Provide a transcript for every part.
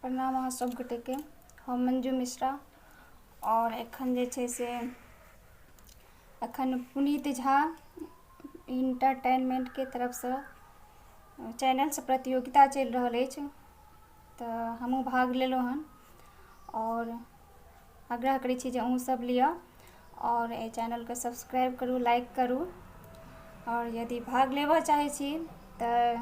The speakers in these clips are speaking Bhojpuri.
प्रणाम अहाँ सब गोटे के। हम मंजू मिश्रा और एखन जे छै से एखन पुनीत झा इंटरटेनमेंट के तरफ से चैनल से प्रतियोगिता चल रहल अछि, तो हमहूँ भाग लेलहुँ हन और आग्रह करै छी जे अहूँ सब लिअ और एहि चैनल के सब्सक्राइब करू, लाइक करू और यदि भाग लेबऽ चाहै छी तऽ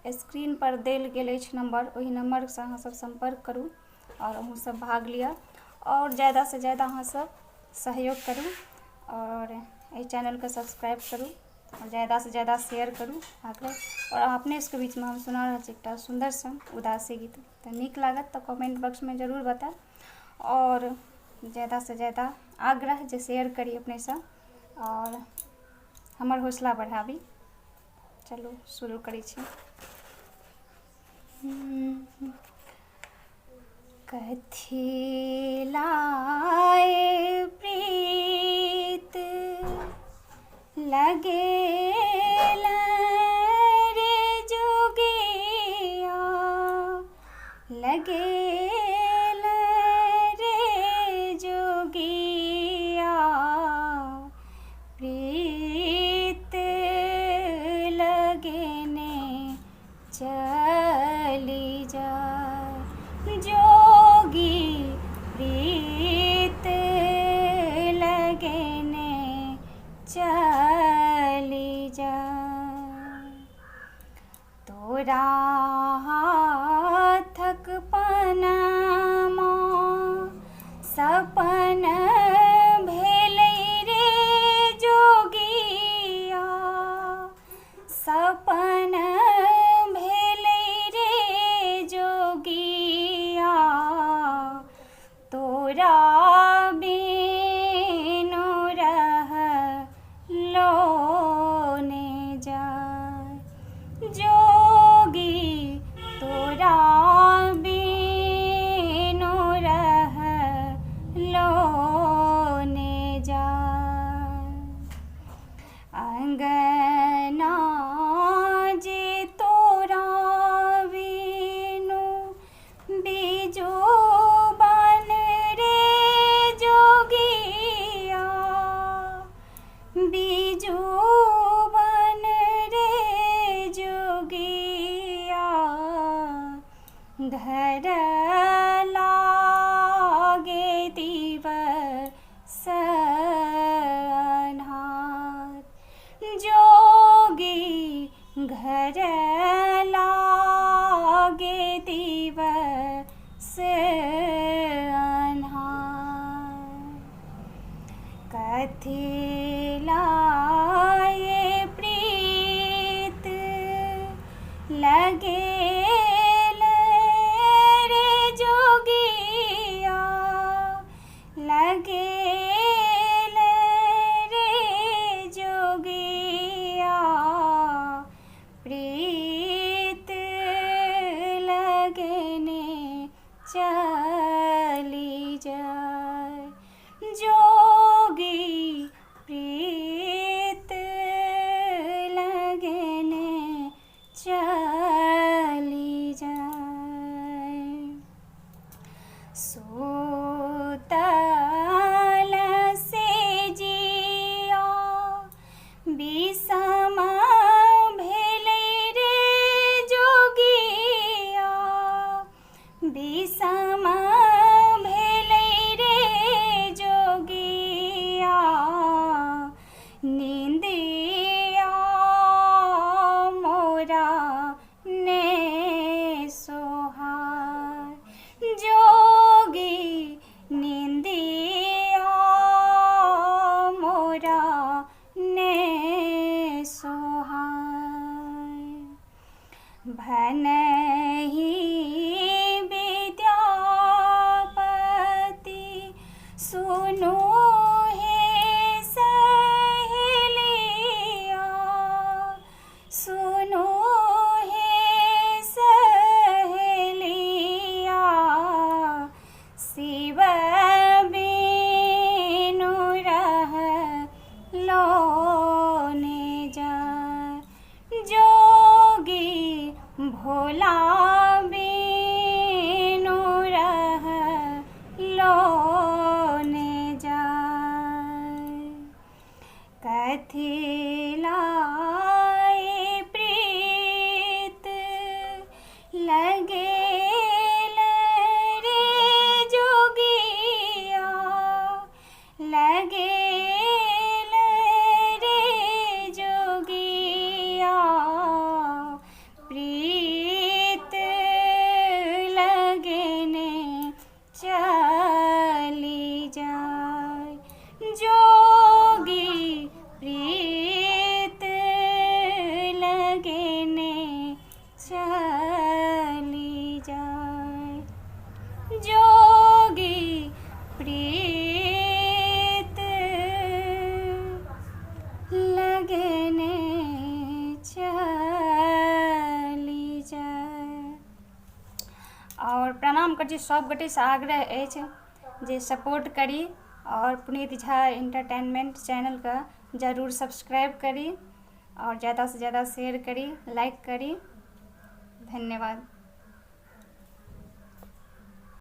स्क्रीन पर देल गेल अछि नंबर, ओहि नंबर से अहाँ सब संपर्क करू और अहूँ सब भाग लिअ और ज़्यादा से ज़्यादा अहाँ सब सहयोग करू और एहि चैनल के सब्सक्राइब करू और ज़्यादा से ज़्यादा शेयर करू आग्रह। और अपने सबके बीच में हम सुना रहल छी एकटा सुंदर सन उदासी गीत, तो नीक लागत तो कमेंट बॉक्स में जरूर बताएब और ज़्यादा से ज़्यादा आग्रह जे शेयर करी अपने सब और हमर हौसला बढ़ाबी। चलू शुरू करै छी। कथी लाए प्रीत लगेल रे जोगिया, लगेल रे जोगिया, प्रीत लगने चली जाए जोगी, प्रीत लगने चली जाए। तोरा हाथक पनमा सपन भेलै रे जोगिया, सपन भेलै रे जोगिया, तोरा बिनु रहलो ने जाए जोगी, तोरा बिनु रहलो ने जाए। अंगना जे तोरा बिनु बीजो बन रे जोगिया, बीजो बन रे जोगिया, घर लागे दिवस अन्हार जोगी, घर लागे दिवस अन्हार। कथी लाए प्रीत लगेल रे जोगिया, लगेल रे जोगिया, प्रीत लगने चली जाए जोगी, प्रीत लगने चली जाए। सोतल से जिया विषम भेलै रे जोगिया, विषम भेलै रे जोगिया, नींदिया मोरा ने सोहार जोगी, नींदिया मोरा ने सोहार। भनहि विद्यापति सुनु हे सहेलिया, सुनु हे सहेलिया, शिव बिनु रहलो ने जाए जोगी, भोला प्रणाम करै छी सब गोटे से आग्रह अछि जे सपोर्ट करी और पुनीत झा एंटरटेनमेंट चैनल का जरूर सब्सक्राइब करी और ज़्यादा से ज़्यादा शेयर करी, लाइक करी। धन्यवाद।